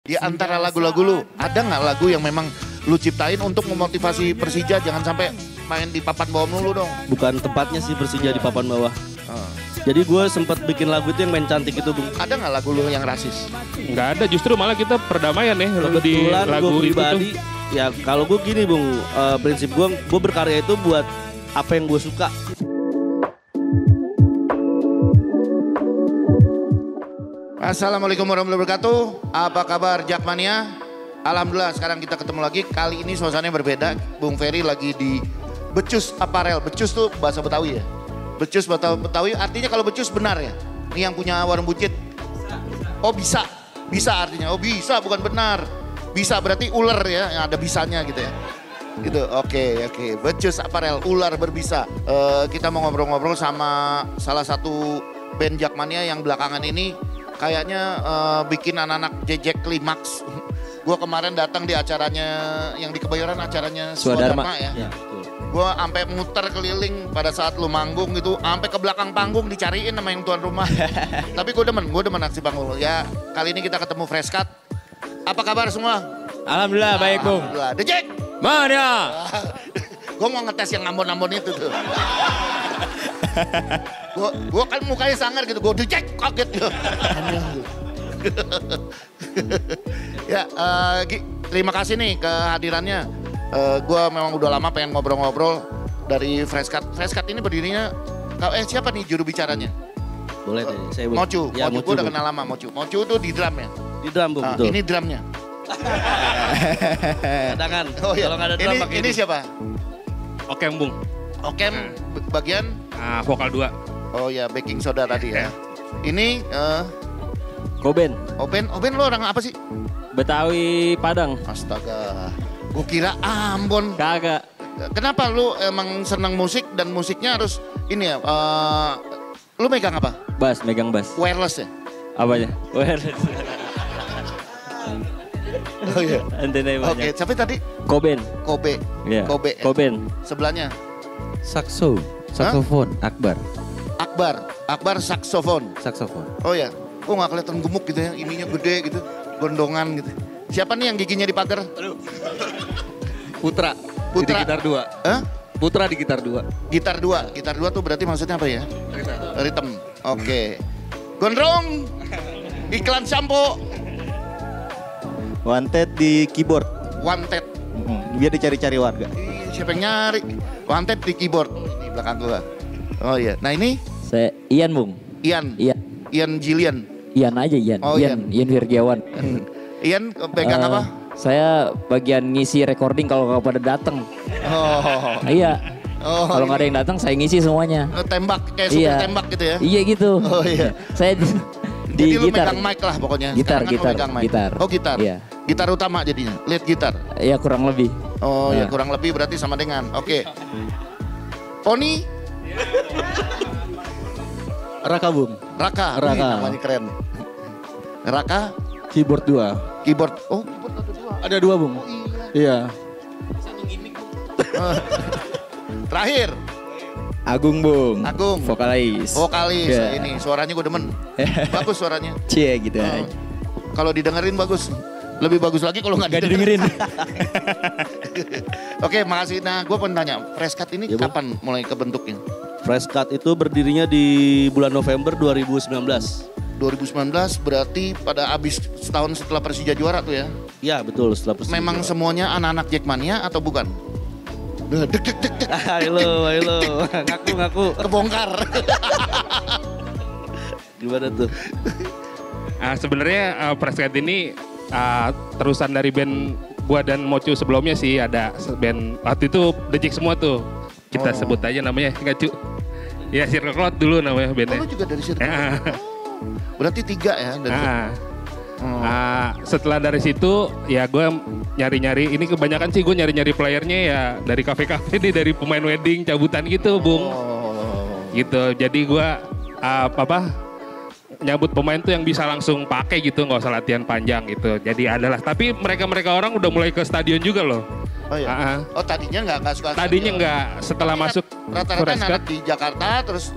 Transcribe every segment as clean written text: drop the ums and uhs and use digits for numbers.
Di antara lagu-lagu lu, ada nggak lagu yang memang lu ciptain untuk memotivasi Persija jangan sampai main di papan bawah mulu dong? Bukan tempatnya sih Persija di papan bawah. Jadi gue sempat bikin lagu itu yang main cantik itu, Bung. Ada nggak lagu lu yang rasis? Nggak ada, justru malah kita perdamaian ya di Kebetulan lagu gue itu pribadi, tuh. ya kalau gue gini, Bung, prinsip gue berkarya itu buat apa yang gue suka. Assalamualaikum warahmatullahi wabarakatuh. Apa kabar Jakmania? Alhamdulillah sekarang kita ketemu lagi. Kali ini suasananya berbeda. Bung Ferry lagi di Becus Apparel. Becus tuh bahasa Betawi ya? Becus Betawi artinya kalau becus benar ya? Ini yang punya warung buncit. Oh bisa. Bisa artinya. Oh bisa bukan benar. Bisa berarti ular ya. Yang ada bisanya gitu ya. Gitu. Oke. Becus Apparel. Ular berbisa. Kita mau ngobrol-ngobrol sama salah satu band Jakmania yang belakangan ini kayaknya bikin anak-anak jejek klimaks. Gue kemarin datang di acaranya yang di Kebayoran, acaranya Swadharma ya. Gue sampai muter keliling pada saat lu manggung gitu, sampai ke belakang panggung dicariin sama yang tuan rumah. Tapi gue demen aksi panggung. Ya kali ini kita ketemu Freshcut. Apa kabar semua? Alhamdulillah baik Bung. Alhamdulillah. The Jack. Mana? Gue mau ngetes yang Ambon-Ambon itu tuh. Gue kan mukanya sangar gitu, gue The Jack kaget gitu. Ya, terima kasih nih kehadirannya. Gue memang udah lama pengen ngobrol-ngobrol dari Freshcut. Freshcut ini berdirinya, siapa nih juru bicaranya? Boleh deh, saya boleh. Mocu, Ya, Mocu gue udah kenal lama Mocu. Mocu tuh di drum ya? Di drum, Bung, betul. Ini drumnya. Cadangan. Oh iya, Kalau nggak ada drum pakai ini siapa? Oke Bung. Okem bagian? Vokal 2. Oh ya, baking soda tadi ya. Ini Koben, Oben lo orang apa sih? Betawi Padang. Astaga, gue kira Ambon. Kagak. Kenapa lu emang senang musik dan musiknya harus ini ya? Lu megang apa? Bass, megang bass. Wireless ya? Apanya? Wireless. Oh iya. Antena Oke, banyak. tapi tadi Koben. Kobe. Iya. Kobe. Ya? Koben. Sebelahnya Saksofon, Akbar. Akbar saksofon. Oh ya. Oh nggak kelihatan gemuk gitu ya, ininya gede gitu, gondongan gitu. Siapa nih yang giginya dipagar? Putra. Di gitar 2. Hah? Putra di gitar 2. Gitar 2 tuh berarti maksudnya apa ya? Rhythm. Oke. Gondrong. Iklan sampo. Wanted di keyboard. Wanted. Biar dicari-cari warga. Siapa yang nyari? Wanted di keyboard. Ini belakang gua. Oh iya. Nah ini Saya Ian Bung. Ian Jillian. Ian aja Ian. Oh, Ian Wirgiawan. Ian pegang apa? Saya bagian ngisi recording kalau nggak pada datang. Oh. Iya. Oh. Kalau nggak ada yang datang saya ngisi semuanya. Tembak kayak supir tembak gitu ya. Iya gitu. Oh iya. Saya di Jadi lu gitar. megang mic lah pokoknya. Gitar, Sekarang kan lu gitar, megang mic. gitar. Oh gitar. Iya. Gitar utama jadinya, lead gitar. Ya kurang lebih. Oh ya Nah. kurang lebih berarti sama dengan. Oke. Poni? Raka, Bung. Raka. Raka. Wih, namanya keren. Raka? Keyboard 2. Keyboard. Oh keyboard ada 2. Ada 2 Bung. Iya. Terakhir. Agung Bung. Agung. Vokalis. Vokalis. Iya. Ini suaranya gue demen. Bagus suaranya. Cie gitu Oh. Kalau didengerin bagus. Lebih bagus lagi kalau nggak didengerin. Oke, makasih. Nah, gue pengen tanya, Freshcut ini Ya, Bung. kapan mulai kebentuknya? Freshcut itu berdirinya di bulan November 2019. 2019 berarti pada abis setahun setelah Persija juara tuh ya? Ya betul, setelah Persija. Memang semuanya anak-anak Jakmania atau bukan? Dek. Halo. Ngaku. Kebongkar. Gimana tuh? Sebenarnya Freshcut ini terusan dari band gua dan Mocu sebelumnya sih, ada band waktu itu The Jack semua tuh. Kita sebut aja namanya, nggak Cu? Ya Circle Cloud dulu namanya bandnya. Oh, lu juga dari situ? Ya. Berarti 3 ya? Dari situ? Setelah dari situ ya gue nyari-nyari, ini kebanyakan sih gue nyari-nyari playernya ya dari kafe-kafe nih, dari pemain wedding, cabutan gitu Bung. Gitu, jadi gue nyabut pemain tuh yang bisa langsung pakai gitu, nggak usah latihan panjang gitu. Jadi adalah, tapi mereka orang udah mulai ke stadion juga loh. Oh iya. Oh tadinya nggak suka. Tadinya nggak, setelah masuk Rata-rata Freshcut. anak di Jakarta terus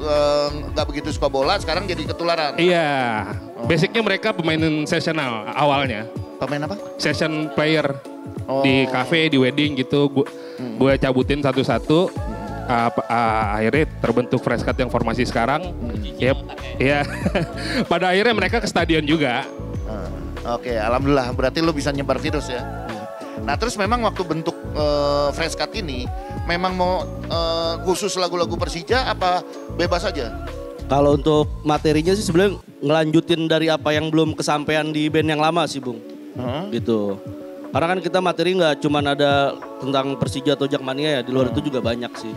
nggak begitu suka bola, sekarang jadi ketularan. Iya, basicnya mereka pemain sesional awalnya. Pemain apa? Session player Oh. di cafe, di wedding gitu. Gue cabutin satu-satu. Akhirnya terbentuk Freshcut yang formasi sekarang. Yep. Ya. Pada akhirnya mereka ke stadion juga. Oke, alhamdulillah. Berarti lu bisa nyebar virus ya. Nah terus memang waktu bentuk Freshcut ini memang mau khusus lagu-lagu Persija apa bebas aja? Kalau untuk materinya sih sebenarnya ngelanjutin dari apa yang belum kesampaian di band yang lama sih Bung. Gitu. Karena kan kita materi nggak cuman ada tentang Persija atau Jakmania ya, di luar itu juga banyak sih.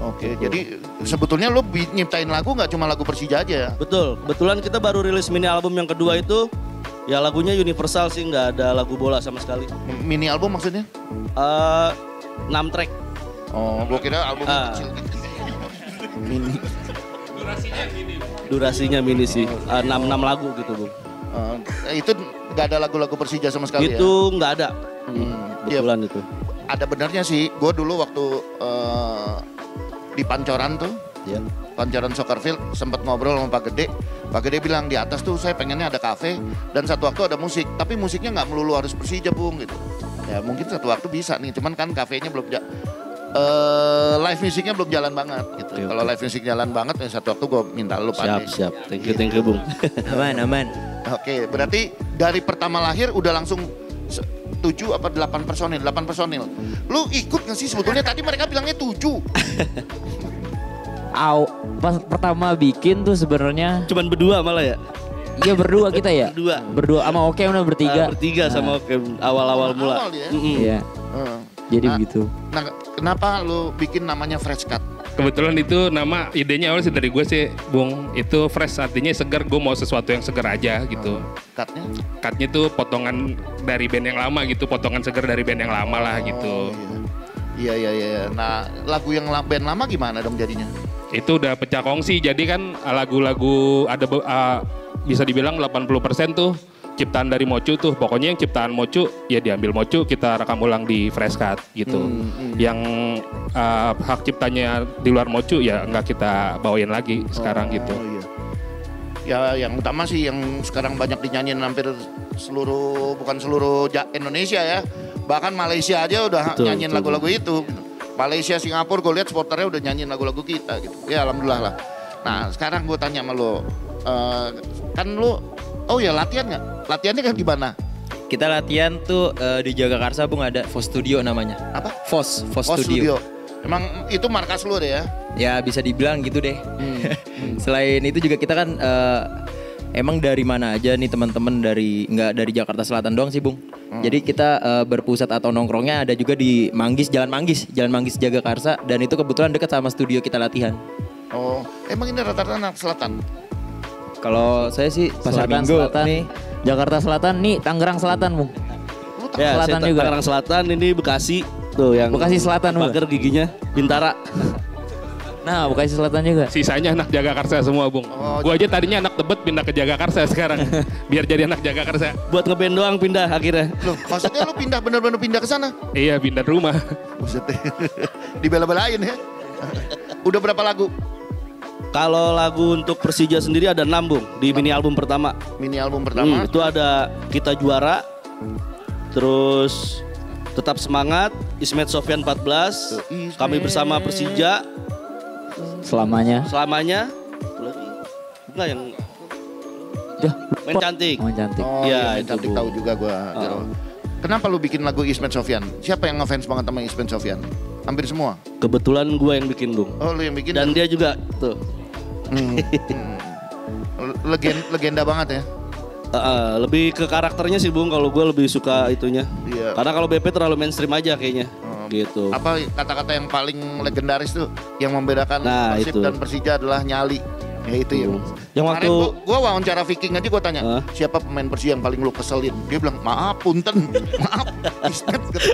Oke, jadi sebetulnya lu nyiptain lagu nggak cuma lagu Persija aja ya? Betul, kebetulan kita baru rilis mini album yang kedua itu, ya lagunya universal sih, nggak ada lagu bola sama sekali. Mini album maksudnya? 6 track. Oh, gua kira album kecil gitu. Mini. Durasinya mini sih, 6 lagu gitu Bung. Itu nggak ada lagu-lagu Persija sama sekali ya? Itu nggak ada, kebetulan itu. Ada benernya sih, gue dulu waktu di Pancoran tuh, Pancoran Soccerfield sempat ngobrol sama Pak Gede. Pak Gede bilang di atas tuh saya pengennya ada kafe dan satu waktu ada musik, tapi musiknya nggak melulu harus Persija Bung gitu. Ya mungkin satu waktu bisa nih, cuman kan kafenya belum live musiknya belum jalan banget gitu. Kalau live musik jalan banget ya satu waktu gue minta lu Pak. Siap, thank you Bung. Aman. Oke, berarti dari pertama lahir udah langsung 7 apa 8 personil, 8 personil. Lu ikut gak sih sebetulnya tadi mereka bilangnya 7. Pas pertama bikin tuh sebenarnya Cuman berdua malah ya? iya berdua kita ya. Berdua sama Oke udah bertiga. Bertiga sama Oke awal-awal mula. Awal ya? Iya. Jadi begitu. Nah, kenapa lu bikin namanya Freshcut? Kebetulan itu nama idenya awalnya sih dari gue sih, Bung. Itu fresh artinya segar, gue mau sesuatu yang segar aja gitu. Cutnya? Cutnya tuh potongan dari band yang lama gitu, potongan segar dari band yang lama lah gitu. Iya. Nah, lagu yang band lama gimana dong jadinya? Itu udah pecah kongsi, jadi kan lagu-lagu ada bisa dibilang 80% tuh ciptaan dari Mocu tuh. Pokoknya yang ciptaan Mocu ya diambil Mocu, kita rekam ulang di Freshcut gitu. Yang hak ciptanya di luar Mocu ya nggak kita bawain lagi sekarang gitu. Iya. Ya yang utama sih yang sekarang banyak dinyanyiin hampir bukan seluruh Indonesia ya. Bahkan Malaysia aja udah nyanyiin lagu-lagu itu. Malaysia, Singapura gue lihat supporternya udah nyanyiin lagu-lagu kita gitu. Ya alhamdulillah lah. Nah sekarang gue tanya sama lo, kan lo, latihan nggak? Latihannya kan gimana? Kita latihan tuh di Jagakarsa Bung, ada Fos Studio namanya. Apa? Fos Studio. Emang itu markas lo deh ya? Ya bisa dibilang gitu deh. Selain itu juga kita kan emang dari mana aja nih teman-teman, nggak dari Jakarta Selatan doang sih Bung. Jadi kita berpusat atau nongkrongnya ada juga di Jalan Manggis Jagakarsa, dan itu kebetulan dekat sama studio kita latihan. Oh, emang ini rata-rata anak selatan? Kalau saya sih Pasar Selatan nih, Jakarta Selatan nih, Tangerang Selatan Bung. Ya, Selatan saya juga. Tangerang Selatan, ini Bekasi tuh yang Bekasi Selatan, Bung. pagar giginya Bintara. Nah, Bekasi Selatan juga. Sisanya anak Jagakarsa semua Bung. Gue aja tadinya anak Tebet pindah ke Jagakarsa sekarang. Biar jadi anak Jagakarsa. Buat ngeband doang pindah akhirnya. Loh, maksudnya lo bener-bener pindah ke sana? Iya, pindah rumah. Buset deh. Dibela-belain ya. Udah berapa lagu? Kalau lagu untuk Persija sendiri ada 6 Bung di mini album pertama. Mini album pertama? Itu ada Kita Juara, terus Tetap Semangat, Ismet Sofyan 14, Kami Bersama Persija, Selamanya. Selamanya, enggak yang Main Cantik. Main Cantik. Oh Iya, iya, itu, cantik Bu. tahu juga gue. Kenapa lu bikin lagu Ismet Sofyan? Siapa yang ngefans banget sama Ismet Sofyan? Hampir semua? Kebetulan gue yang bikin Bung. Oh lu yang bikin? Dan dia juga tuh. Legenda banget ya? Lebih ke karakternya sih Bung, kalau gue lebih suka itunya. Iya. Karena kalau BP terlalu mainstream aja kayaknya. Gitu. Apa kata-kata yang paling legendaris tuh yang membedakan Nah, Persib itu. dan Persija adalah nyali. Ya itu ya. Yang Kemarin waktu- gua wawancara Viking aja gua tanya, siapa pemain Persija yang paling lu keselin? Dia bilang, maaf punten, maaf. Ismet, gitu.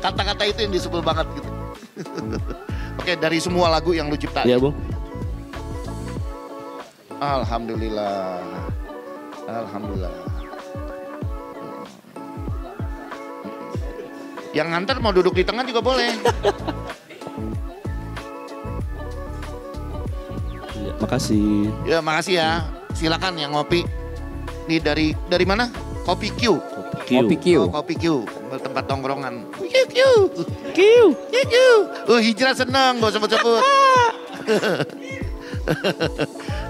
Kata-kata itu yang disebel banget gitu. Oke, dari semua lagu yang lu ciptain. Iya Bung. Alhamdulillah. Alhamdulillah. Yang nganter mau duduk di tengah juga boleh. Iya, makasih. Ya makasih ya. Silakan yang ngopi. Nih dari mana? Kopi Q. Kopi Q. Oh, Kopi Q, tempat tongkrongan. Q. Hijrah seneng, gak sebut-sebut.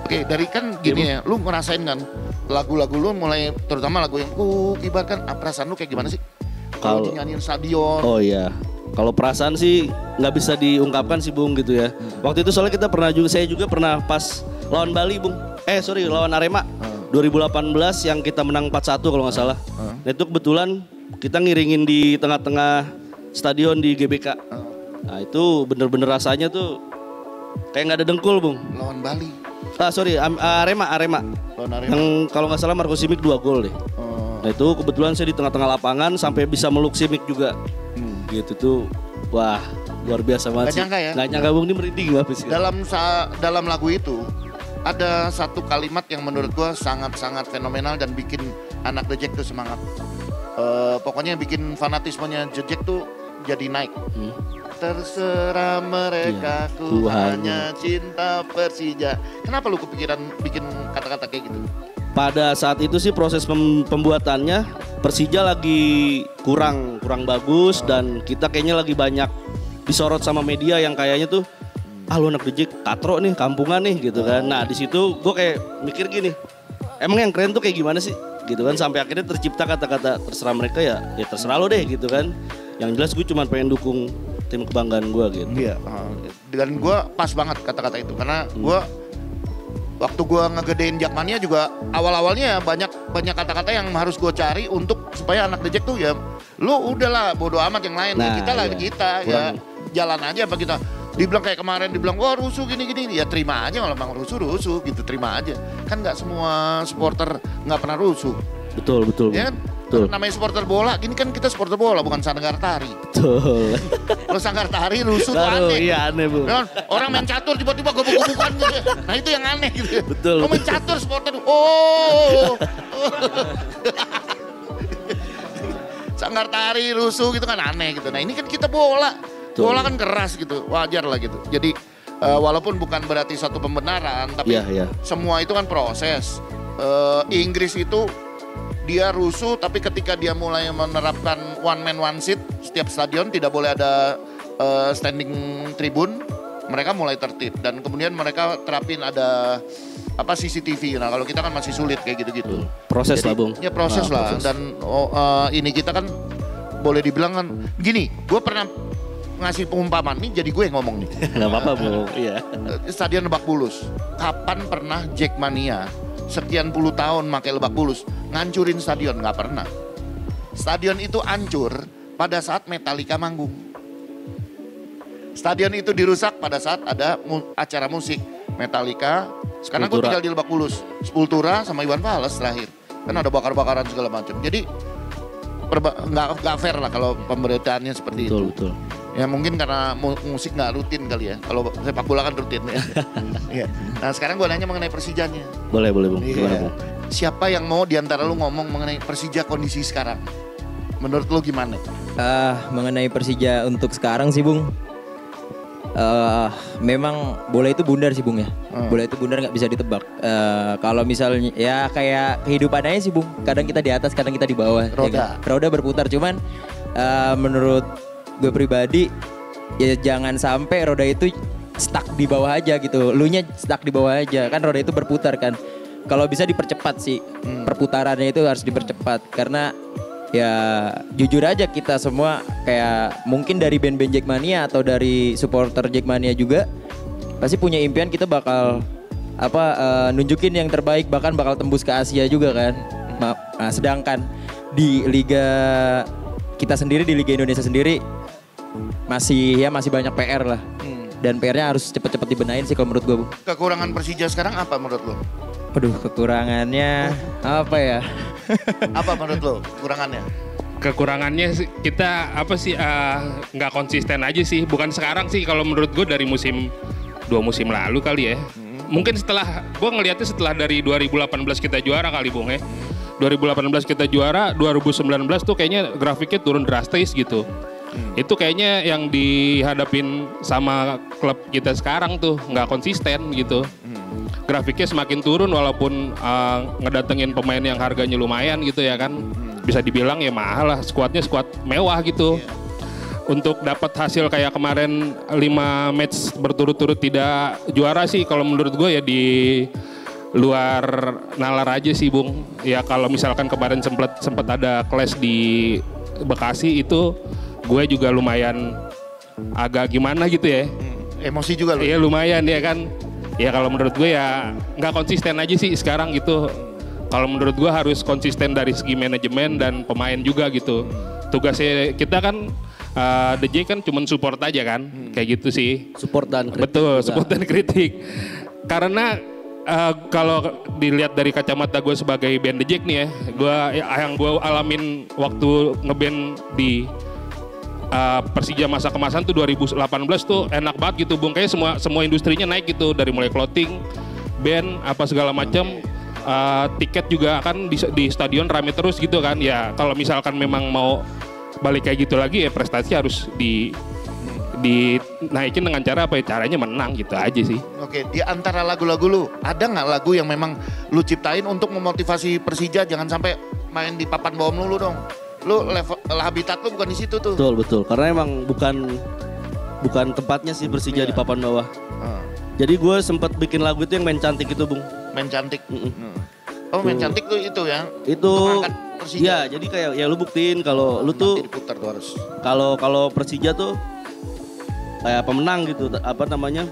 Oke, dari kan gini ya, lu ngerasain kan lagu-lagu lu mulai, terutama lagu yang kibarkan, perasaan lu kayak gimana sih? Kalau dinyanyiin stadion. Oh iya, kalau perasaan sih nggak bisa diungkapkan sih Bung gitu ya. Waktu itu soalnya saya juga pernah pas lawan Bali Bung. Lawan Arema. 2018 yang kita menang 4-1 kalau nggak salah. Nah itu kebetulan kita ngiringin di tengah-tengah stadion di GBK. Nah itu bener-bener rasanya tuh kayak nggak ada dengkul Bung. Lawan Bali. Arema. Lawan Arema. Yang kalau nggak salah Marco Simic 2 gol deh. Nah itu kebetulan saya di tengah-tengah lapangan sampai bisa meluk Simic juga. Gitu tuh, wah luar biasa banget. Gak nyangka ya? Gak nyangka Bung, ini merinding apa sih? Dalam lagu itu ada satu kalimat yang menurut gua sangat-sangat fenomenal dan bikin anak The Jack tuh semangat. Pokoknya bikin fanatismenya The Jack tuh jadi naik. Terserah mereka, ku hanya cinta Persija. Kenapa lu kepikiran bikin kata-kata kayak gitu? Pada saat itu sih proses pembuatannya Persija lagi kurang bagus dan kita kayaknya lagi banyak disorot sama media yang kayaknya tuh lu anak The Jack katro nih, kampungan nih gitu kan. Nah di situ gue kayak mikir gini, emang yang keren tuh kayak gimana sih gitu kan, sampai akhirnya tercipta kata-kata terserah mereka ya terserah lo deh gitu kan. Yang jelas gue cuma pengen dukung tim kebanggaan gue gitu. Iya, dan gue pas banget kata-kata itu karena gue waktu gue ngegedein Jackmania juga awal-awalnya banyak kata-kata yang harus gue cari untuk supaya anak The Jack tuh ya lu udahlah bodo amat yang lain. Nah, kita lah iya. kita ya jalan aja apa kita. Dibilang kayak kemarin dibilang wah rusuh gini-gini ya terima aja, kalau emang rusuh gitu terima aja. Kan nggak semua supporter nggak pernah rusuh. Betul. Ya kan? Betul. Namanya supporter bola, gini kan kita supporter bola bukan sanggar tari. Betul. Kalau sanggar tari rusuh tuh Baru, aneh. iya aneh Bu. Ya kan? Orang main catur tiba-tiba gebuk-gebukan gitu ya. Nah itu yang aneh gitu ya. Betul. Lo main catur supporter, sanggar tari rusuh gitu kan aneh gitu. Nah ini kan kita bola. Bola kan keras gitu, wajar lah gitu. Jadi walaupun bukan berarti satu pembenaran, tapi semua itu kan proses. Inggris itu dia rusuh, tapi ketika dia mulai menerapkan one man one seat, setiap stadion tidak boleh ada standing tribun, mereka mulai tertib dan kemudian mereka terapin ada CCTV. Nah kalau kita kan masih sulit kayak gitu-gitu. Proses lah Bung. Ya proses lah. Proses. Dan ini kita kan boleh dibilang kan gini, gue pernah ngasih pengumpamaan nih, jadi gue yang ngomong nih. Gak apa-apa Bung. Iya. Stadion Lebak Bulus, kapan pernah Jackmania sekian puluh tahun pakai Lebak Bulus ngancurin stadion? Nggak pernah. Stadion itu hancur pada saat Metallica manggung. Stadion itu dirusak pada saat ada acara musik Metallica. Karena gue tinggal di Lebak Bulus, Sepultura sama Iwan Fals terakhir. Kan ada bakar-bakaran segala macam. Jadi nggak fair lah kalau pemberitaannya seperti itu. Betul. Ya mungkin karena musik nggak rutin kali ya. Kalau sepak bola kan rutin ya. Iya. Nah sekarang gue nanya mengenai Persijanya. Boleh Bung. Gimana Bung? Siapa yang mau diantara lu ngomong mengenai Persija kondisi sekarang? Menurut lu gimana? Mengenai Persija untuk sekarang sih Bung. Memang bola itu bundar sih Bung ya. Bola itu bundar nggak bisa ditebak. Kalau misalnya ya kayak kehidupan aja sih Bung. Kadang kita di atas, kadang kita di bawah. Roda. Ya kan? Roda berputar. Cuman menurut gue pribadi ya jangan sampai roda itu stuck di bawah aja gitu. Lunya stuck di bawah aja. Kan roda itu berputar kan. Kalau bisa dipercepat sih. Perputarannya itu harus dipercepat karena ya jujur aja kita semua kayak mungkin dari band-band Jackmania atau dari supporter Jackmania juga pasti punya impian kita bakal nunjukin yang terbaik, bahkan bakal tembus ke Asia juga kan. Nah, sedangkan di liga kita sendiri, di Liga Indonesia sendiri masih banyak PR lah. Dan PR-nya harus cepet-cepet dibenahin sih kalau menurut gue. Kekurangan Persija sekarang apa menurut lo? Aduh, kekurangannya apa ya? Apa menurut lo kekurangannya? Kekurangannya kita nggak konsisten aja sih. Bukan sekarang sih, kalau menurut gue dari 2 musim lalu kali ya. Mungkin gue ngelihatnya setelah dari 2018 kita juara kali Bung ya. 2018 kita juara, 2019 tuh kayaknya grafiknya turun drastis gitu. Itu kayaknya yang dihadapin sama klub kita sekarang tuh nggak konsisten gitu. Grafiknya semakin turun walaupun ngedatengin pemain yang harganya lumayan gitu ya kan. bisa dibilang ya mahal lah, skuadnya skuad mewah gitu. Untuk dapat hasil kayak kemarin 5 match berturut-turut tidak juara sih kalau menurut gue ya di luar nalar aja sih Bung. Ya kalau misalkan kemarin sempat ada clash di Bekasi itu gue juga lumayan agak gimana gitu ya. Emosi juga lu. Iya lumayan ya kan. Ya kalau menurut gue ya nggak konsisten aja sih sekarang gitu. Kalau menurut gue harus konsisten dari segi manajemen dan pemain juga gitu. Tugasnya kita kan DJ kan cuma support aja kan, kayak gitu sih. Support dan kritik. Betul, juga. support dan kritik. Karena kalau dilihat dari kacamata gue sebagai band The Jack nih ya, yang gue alamin waktu ngeband di Persija masa kemasan tuh 2018 tuh enak banget gitu Bung. Kayaknya semua industrinya naik gitu, dari mulai clothing, band, apa segala macam. Tiket juga kan di stadion rame terus gitu kan. Ya kalau misalkan memang mau balik kayak gitu lagi ya prestasi harus dinaikin dengan cara apa ya, caranya menang gitu aja sih. Oke, di antara lagu-lagu lu, ada nggak lagu yang memang lu ciptain untuk memotivasi Persija jangan sampai main di papan bawah melulu dong? Lu level habitat lu bukan di situ tuh. Betul, karena emang bukan tempatnya sih Persija di papan bawah. Jadi gue sempat bikin lagu itu yang main cantik itu Bung. Main cantik? Oh main cantik tuh itu ya? Itu ya jadi kayak ya lu buktiin kalau lu tuh kalau Persija tuh kayak pemenang gitu, apa namanya,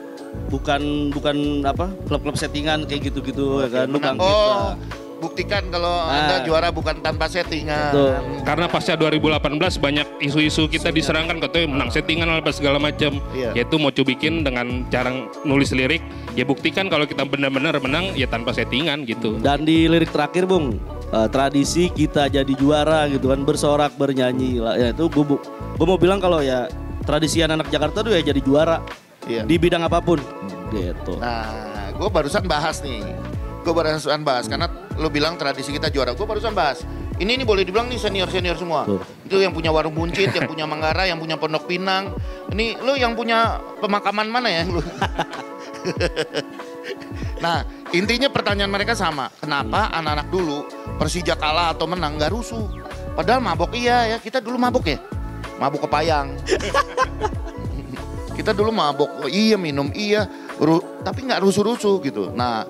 bukan apa klub-klub settingan kayak gitu-gitu ya kan, lu bangkit lah. Buktikan kalau Anda juara bukan tanpa settingan. Betul. Karena pasca 2018 banyak isu-isu kita diserangkan katanya menang settingan apa segala macam. Yaitu mau bikin dengan cara nulis lirik, ya buktikan kalau kita benar-benar menang ya tanpa settingan gitu. Dan di lirik terakhir Bung, tradisi kita jadi juara gitu kan, bersorak bernyanyi lah. Ya itu gue mau bilang kalau ya tradisi anak Jakarta tuh ya jadi juara di bidang apapun gitu. Nah gue barusan bahas karena lo bilang tradisi kita juara. Gue barusan bahas. Ini boleh dibilang nih senior semua. Itu yang punya warung buncit, yang punya Manggarai, yang punya Pondok Pinang. Ini lo yang punya pemakaman mana ya? Nah intinya pertanyaan mereka sama. Kenapa anak-anak dulu Persija kalah atau menang gak rusuh? Padahal mabok iya ya. Kita dulu mabok ya. Mabok kepayang. Kita dulu mabok iya, minum iya. Tapi gak rusuh-rusuh gitu. Nah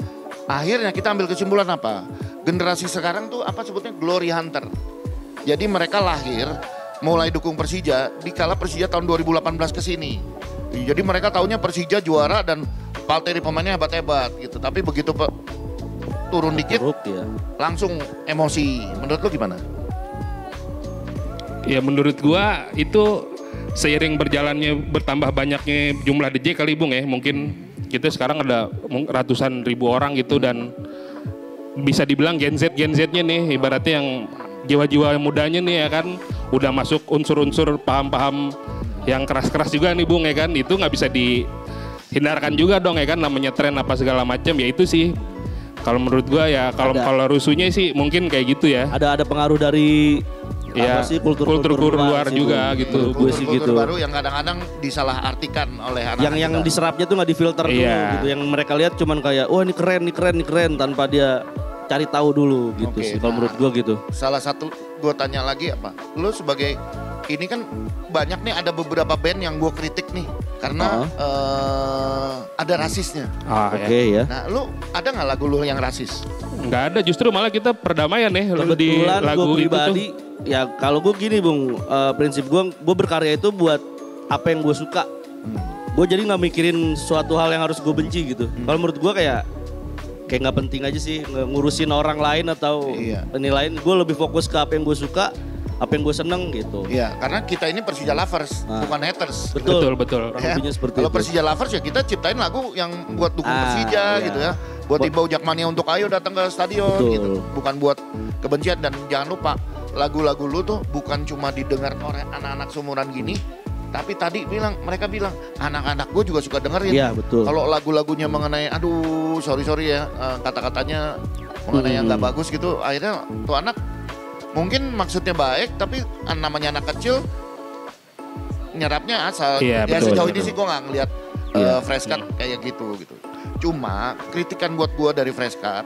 akhirnya kita ambil kesimpulan apa? Generasi sekarang tuh apa sebutnya glory hunter. Jadi mereka lahir mulai dukung Persija dikala Persija tahun 2018 ke sini. Jadi mereka taunya Persija juara dan Valtteri pemainnya hebat-hebat gitu. Tapi begitu turun dikit langsung emosi. Menurut lu gimana? Ya menurut gua itu seiring bertambah banyaknya jumlah DJ kali Bung ya. Mungkin kita sekarang ada ratusan ribu orang gitu dan bisa dibilang Gen Z-nya nih ibaratnya yang jiwa-jiwa mudanya nih ya kan udah masuk unsur-unsur paham-paham yang keras-keras juga nih Bung ya kan, itu nggak bisa dihindarkan juga dong ya kan, namanya tren apa segala macam ya itu sih. Kalau menurut gua ya kalau rusuhnya sih mungkin kayak gitu ya. Ada pengaruh dari ya, kultur luar juga gitu. Gue sih gitu. Baru yang kadang-kadang disalahartikan oleh anak-anak yang diserapnya tuh nggak difilter dulu gitu. Yang mereka lihat cuman kayak wah ini keren tanpa dia cari tahu dulu gitu sih. Kalau menurut gue gitu. Salah satu gue tanya lagi apa? Lu sebagai ini kan banyak nih ada beberapa band yang gue kritik nih karena ada rasisnya. Ya. Nah lu ada nggak lagu lu yang rasis? Nggak ada, justru malah kita perdamaian ya di lagu gue pribadi, itu tuh. Ya kalau gue gini Bung, prinsip gue berkarya itu buat apa yang gue suka. Gue jadi nggak mikirin suatu hal yang harus gue benci gitu. Kalau menurut gue kayak nggak penting aja sih ngurusin orang lain atau penilaian. Gue lebih fokus ke apa yang gue suka, apa yang gue seneng gitu. Iya, karena kita ini Persija lovers, bukan haters. Betul. Kalau Persija lovers ya kita ciptain lagu yang buat dukung Persija gitu ya. Buat Imbau Jakmania untuk ayo datang ke stadion gitu. Bukan buat kebencian. Dan jangan lupa lagu-lagu lu tuh bukan cuma didengar oleh anak-anak seumuran gini. Tapi tadi mereka bilang anak-anak gue juga suka dengerin. Iya betul. Kalau lagu-lagunya mengenai sorry ya kata-katanya mengenai yang gak bagus gitu. Akhirnya tuh anak mungkin maksudnya baik tapi namanya anak kecil nyerapnya asal. Iya, ya betul, sejauh ini sih gue gak ngeliat Freshcut kayak gitu. Cuma kritikan buat gue dari Freshcut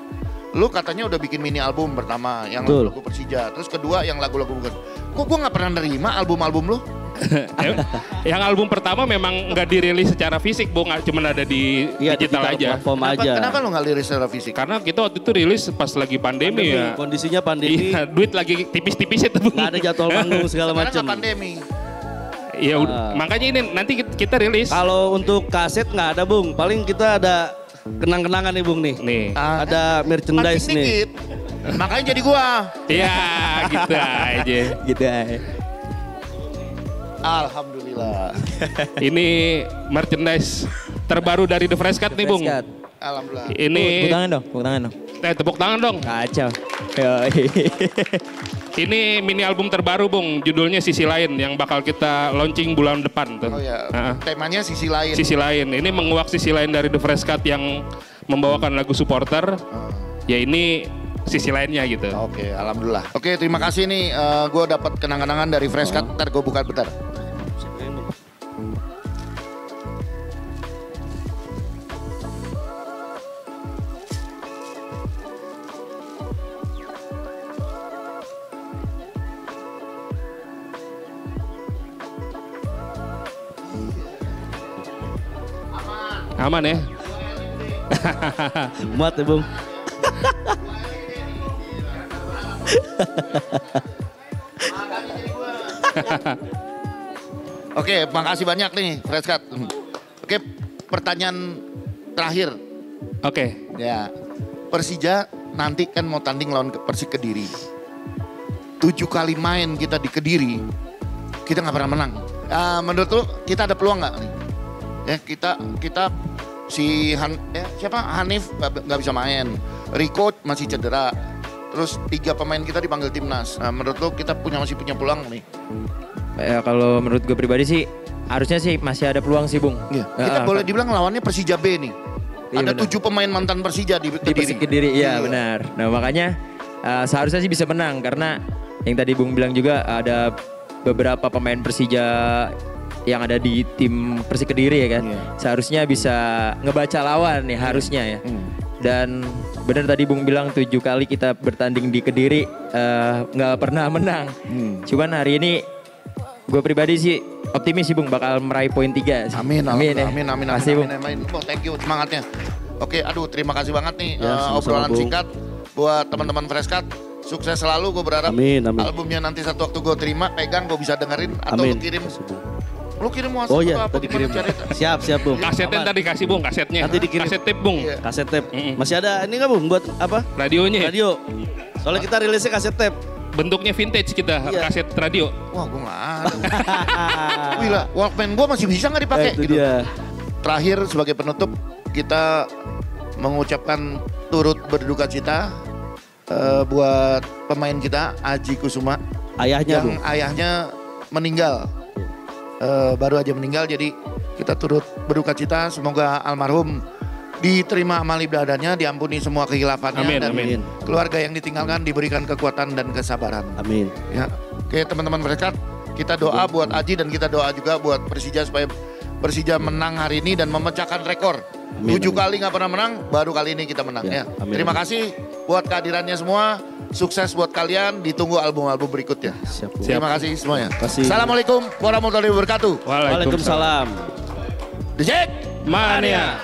lu katanya udah bikin mini album pertama yang Betul. lagu Persija, terus kedua yang lagu-lagu bukan. Kok gue nggak pernah nerima album-album lu? Yang album pertama memang nggak dirilis secara fisik, Bung, cuma ada di Iya, digital aja. platform aja. Kenapa lu nggak liris secara fisik? Karena kita waktu itu rilis pas lagi pandemi ya. Kondisinya pandemi, Iya, duit lagi tipis-tipis itu, Bung. nggak ada jadwal manggung segala Sekarang macam. nggak pandemi. Ya makanya ini nanti kita rilis. Kalau untuk kaset nggak ada Bung, paling kita ada kenang-kenangan nih Bung nih. Nih. Ada merchandise Makin nih. dikit. Makanya jadi gua. Iya, gitu aja. Gitu aja. Alhamdulillah. Ini merchandise terbaru dari The Fresh Cut nih, Bung. Fresh Cut. Alhamdulillah. Ini Tepuk tangan dong, tepuk tangan dong. tepuk tangan dong. Kacau. Yoi. Ini mini album terbaru, Bung. Judulnya Sisi Lain yang bakal kita launching bulan depan tuh. Oh ya, Heeh. temanya sisi lain. Sisi Lain. Ini menguak sisi lain dari The Fresh Cut yang membawakan lagu supporter. Ya ini sisi lainnya gitu. Oke, alhamdulillah. Oke, terima kasih nih. Gue dapat kenang-kenangan dari Fresh Cut. Ntar gue buka bentar. Aman ya? Muat ya Bung. Oke, makasih banyak nih Fresh Cut. Oke, pertanyaan terakhir. Oke. Ya, Persija nanti kan mau tanding lawan Persik Kediri. 7 kali main kita di Kediri, kita nggak pernah menang. Menurut lu kita ada peluang nggak nih? Ya kita si siapa Hanif nggak bisa main, Rico masih cedera. Terus 3 pemain kita dipanggil timnas. Nah, menurut lu kita masih punya peluang nih? Ya, kalau menurut gue pribadi sih harusnya sih masih ada peluang sih Bung. Iya. Kita boleh dibilang lawannya Persija B nih. Iya, Ada benar. 7 pemain mantan Persija di Di Kediri. Persik Kediri, iya benar. Nah makanya seharusnya sih bisa menang karena yang tadi Bung bilang juga ada beberapa pemain Persija yang ada di tim Persik Kediri ya kan. Iya. Seharusnya bisa ngebaca lawan nih harusnya ya. Dan benar tadi Bung bilang 7 kali kita bertanding di Kediri nggak pernah menang. Cuman hari ini gue pribadi sih optimis sih Bung bakal meraih poin 3. Amin, Amin ya. amin. Makasih, Bung. Amin. Oh, thank you semangatnya. Oke, aduh terima kasih banget nih Ya, sama-sama, obrolan Bung. singkat buat teman-teman Fresh Cut. Sukses selalu, gue berharap Amin, amin. albumnya nanti satu waktu gue terima, pegang, gue bisa dengerin atau Amin. lu kirim. Lu kirim WhatsApp Oh iya, atau tadi gimana kirim. caranya? Siap Bung. Kasetnya Aman. tadi kasih, Bung, kasetnya. Nanti dikirim. Kaset tape, Bung. Iya. Kaset tape. Mm-mm. Masih ada ini nggak Bung buat apa? Radionya. Radio. Soalnya kita rilisnya kaset tape. Bentuknya vintage kita, Iya. kaset radio. Wah, gue nggak ada. Gila, Walkman gue masih bisa nggak dipakai? Itu Gitu. dia. Terakhir sebagai penutup kita mengucapkan turut berduka cita buat pemain kita Aji Kusuma Ayahnya yang Bung. ayahnya meninggal. Baru aja meninggal, jadi kita turut berduka cita. Semoga almarhum diterima amal ibadahnya, diampuni semua kehilafannya, Amin, dan amin. keluarga yang ditinggalkan diberikan kekuatan dan kesabaran. Amin. Ya, oke teman-teman Fresh Cut, kita doa buat Aji dan kita doa juga buat Persija supaya Persija menang hari ini dan memecahkan rekor. Amin, 7 amin. kali nggak pernah menang, baru kali ini kita menang ya. Ya, amin, Terima amin. kasih buat kehadirannya semua. Sukses buat kalian, ditunggu album-album berikutnya. Siap Bung. Terima kasih semuanya. Kasih. Assalamualaikum warahmatullahi wabarakatuh. Waalaikumsalam. Waalaikumsalam. The Jack. Mania.